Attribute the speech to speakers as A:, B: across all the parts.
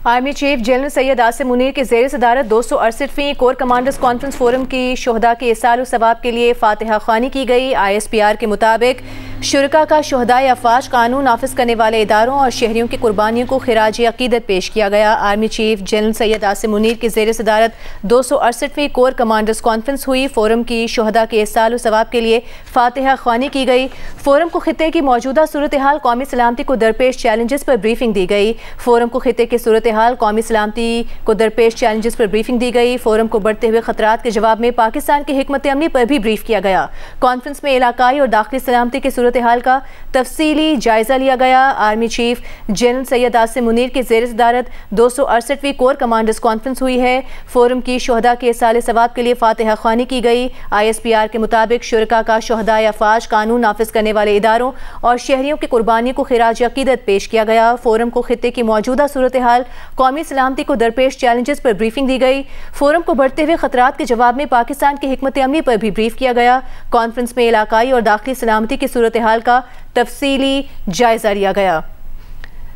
A: Army chief general Syed Asim Munir के ज़ेर सदारत 268वीं कोर कमांडर्स कॉन्फ्रेंस फोरम की शुहदा के इसाल व सवाब के लिए फातिहा ख्वानी की गई। ISPR के मुताबिक शुरका का शुहदा अफवाज कानून नाफिज करने वाले इदारों और शहरियों की कुर्बानियों को खिराज अकीदत पेश किया गया। Army chief general Syed Asim Munir के ज़ेर सदारत 268वीं कोर कमांडर्स कॉन्फ्रेंस हुई। फोरम की शुहदा के इसाल व सवाब के लिए फातिहा ख्वानी की गई। फोरम को खित्ते की मौजूदा सूरत हाल, कौमी सलामती को दरपेश चैलेंजेस पर ब्रीफिंग दी गई। फोरम को खित्ते की सूरत हाल, कौमी सलामती को दरपेश चैलेंजेस पर ब्रीफिंग दी गई। फोरम को बढ़ते हुए खतरात के जवाब में पाकिस्तान की हिकमत अमली पर भी ब्रीफ किया गया। कॉन्फ्रेंस में इलाकाई और दाखिली सलामती की सूरत हाल का तफसीली जायजा लिया गया। Army chief general Syed Asim Munir के ज़ेर सदारत 268वीं कोर कमांडर्स कॉन्फ्रेंस हुई है। फोरम की शुहदा के इसाले सवाब के लिए फातिहा ख्वानी की गई। ISPR के मुताबिक शुरका का शुहदा अफवाज कानून नाफिज करने वाले इदारों और शहरियों की कुर्बानी को खिराज अकीदत पेश किया गया। फोरम को खित्ते की मौजूदा सूरत हाल, कौमी सलामती को दरपेश चैलेंजेस पर ब्रीफिंग दी गई। फोरम को बढ़ते हुए खतरात के जवाब में पाकिस्तान की हिकमत अमली पर भी ब्रीफ किया गया। कॉन्फ्रेंस में इलाकाई और दाखिली सलामती की सूरत हाल का तफसीली जायजा लिया गया।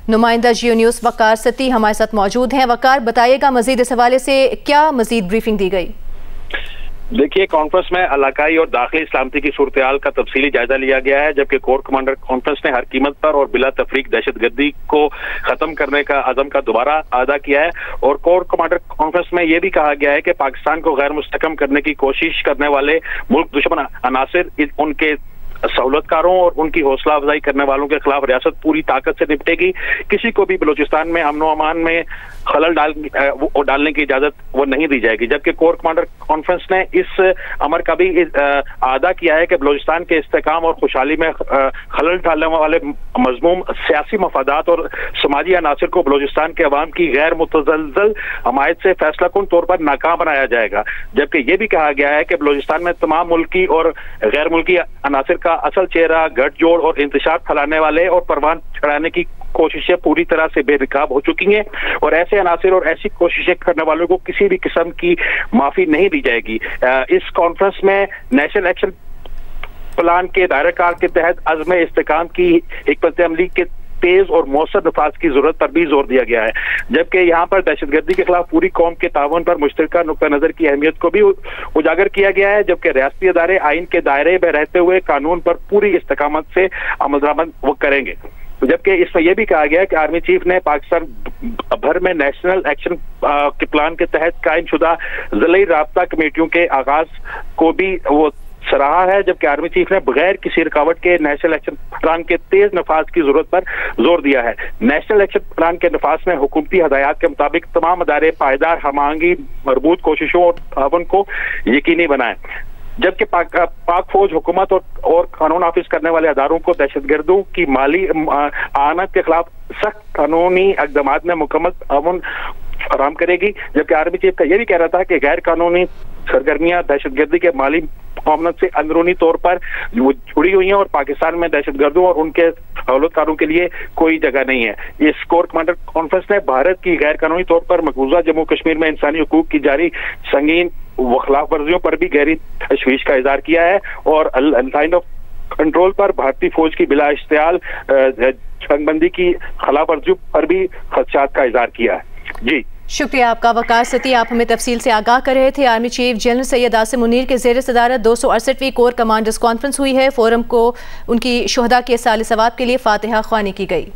A: नुमाइंदा जियो न्यूज़ वकार सती हमारे साथ मौजूद हैं। वकार, बताइएगा मजीद इस हवाले से क्या मजीद ब्रीफिंग दी गई?
B: देखिए, कॉन्फ्रेंस में इलाकाई और दाखिली सलामती की सूरत हाल का तफसीली जायजा लिया गया है, जबकि कोर कमांडर कॉन्फ्रेंस ने हर कीमत पर और बिला तफरीक दहशतगर्दी को खत्म करने का अज़म का दोबारा अदा किया है। और कोर कमांडर कॉन्फ्रेंस में यह भी कहा गया है कि पाकिस्तान को गैर मुस्तकम करने की कोशिश करने वाले मुल्क दुश्मन अनासिर, उनके सहूलतकारों और उनकी हौसला अफजाई करने वालों के खिलाफ रियासत पूरी ताकत से निपटेगी। किसी को भी बलूचिस्तान में अमन व अमान में खलल डालने की इजाजत वो नहीं दी जाएगी। जबकि कोर कमांडर कॉन्फ्रेंस ने इस अमर का भी आदा किया है कि बलूचिस्तान के इस्तेकाम और खुशहाली में खलल डालने वाले मजमूम सियासी मफादात और समाजी अनासर को बलूचिस्तान के अवाम की गैर मुतज़लज़ल हमायत से फैसला कुन तौर पर नाकाम बनाया जाएगा। जबकि यह भी कहा गया है कि बलूचिस्तान में तमाम मुल्की और गैर मुल्की अनासर का असल चेहरा गठजोड़ और इंतशार फैलाने वाले और परवान चढ़ाने की कोशिशें पूरी तरह से बेनकाब हो चुकी हैं और ऐसे अनासर और ऐसी कोशिशें करने वालों को किसी भी किस्म की माफी नहीं दी जाएगी। इस कॉन्फ्रेंस में नेशनल एक्शन प्लान के दायरे कार के तहत अज़्म इस्तेकाम की हिकमत अमली के तेज और मौसर नफाज की जरूरत पर भी जोर दिया गया है। जबकि यहाँ पर दहशतगर्दी के खिलाफ पूरी कौम के तावन पर मुश्तरका नुक्ता नजर की अहमियत को भी उजागर किया गया है। जबकि रियासती अदारे आइन के दायरे में रहते हुए कानून पर पूरी इस्तकामत से अमलदरामद वो करेंगे। जबकि इसमें यह भी कहा गया कि आर्मी चीफ ने पाकिस्तान भर में नेशनल एक्शन के प्लान के तहत कायम शुदा ज़िली राब्ता कमेटियों के आगाज को भी वो सराहा है। जबकि आर्मी चीफ ने बगैर किसी रुकावट के नेशनल एक्शन प्लान के तेज नफाज की जरूरत पर जोर दिया है। नेशनल एक्शन प्लान के नफाज में हुकूमती हदायत के मुताबिक तमाम अदारे पायदार, हमांगी, मरबूत कोशिशों और ताउन को यकीनी बनाए। जबकि पाक फौज, हुकूमत और कानून नाफिज करने वाले अदारों को दहशतगर्दों की माली आनत के खिलाफ सख्त कानूनी इक़दाम में मुकम्मल ताउन फराहम करेगी। जबकि आर्मी चीफ का यह भी कह रहा था कि गैर कानूनी सरगर्मियां दहशतगर्दी के माली मामलों से अंदरूनी तौर पर जुड़ी हुई हैं और पाकिस्तान में दहशतगर्दों और उनके सहूलतकारों के लिए कोई जगह नहीं है। इस कोर कमांडर कॉन्फ्रेंस ने भारत की गैर कानूनी तौर पर मकबूजा जम्मू कश्मीर में इंसानी हकूक की जारी संगीन व खिलाफ वर्जियों पर भी गहरी तशवीश का इजहार किया है और लाइन ऑफ कंट्रोल पर भारतीय फौज की बिला इश्तियाल जंगबंदी की खिलाफ वर्जियों पर भी खदशात का इजहार किया है। जी,
A: शुक्रिया आपका वकार सती, आप हमें तफसील से आगाह कर रहे थे। Army chief general Syed Asim Munir के ज़ेर सदारत 268वीं कोर कमांडर्स कॉन्फ्रेंस हुई है। फोरम को उनकी शुहदा के साल सवाब के लिए फातिहा ख्वानी की गई।